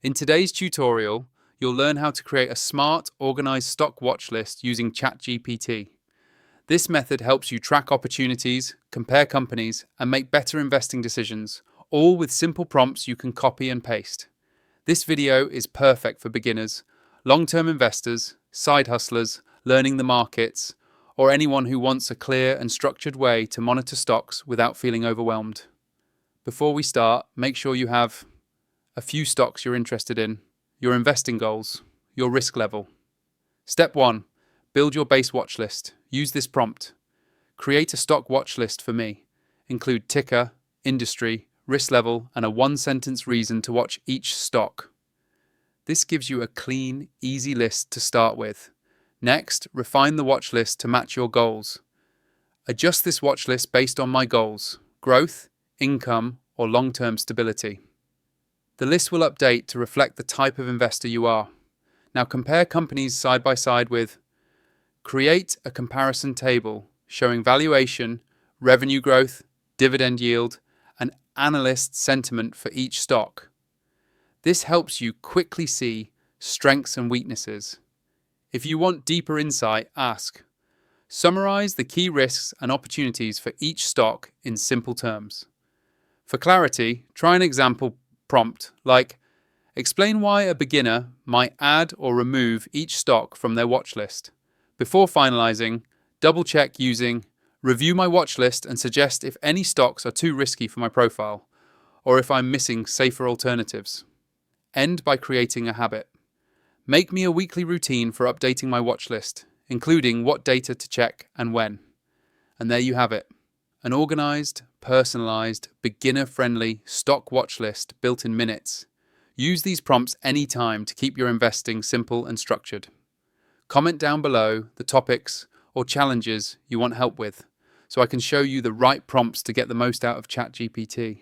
In today's tutorial, you'll learn how to create a smart, organized stock watch list using ChatGPT. This method helps you track opportunities, compare companies, and make better investing decisions, all with simple prompts you can copy and paste. This video is perfect for beginners, long-term investors, side hustlers, learning the markets, or anyone who wants a clear and structured way to monitor stocks without feeling overwhelmed. Before we start, make sure you have a few stocks you're interested in, your investing goals, your risk level. Step 1. Build your base watch list. Use this prompt. Create a stock watch list for me. Include ticker, industry, risk level, and a one-sentence reason to watch each stock. This gives you a clean, easy list to start with. Next, refine the watch list to match your goals. Adjust this watch list based on my goals: growth, income, or long-term stability. The list will update to reflect the type of investor you are. Now compare companies side by side with. Create a comparison table showing valuation, revenue growth, dividend yield, and analyst sentiment for each stock. This helps you quickly see strengths and weaknesses. If you want deeper insight, ask. Summarize the key risks and opportunities for each stock in simple terms. For clarity, try an example prompt like, explain why a beginner might add or remove each stock from their watch list. Before finalizing, double check using, review my watch list and suggest if any stocks are too risky for my profile, or if I'm missing safer alternatives. End by creating a habit. Make me a weekly routine for updating my watch list, including what data to check and when. And there you have it. An organized, personalized, beginner-friendly stock watch list built in minutes. Use these prompts anytime to keep your investing simple and structured. Comment down below the topics or challenges you want help with, so I can show you the right prompts to get the most out of ChatGPT.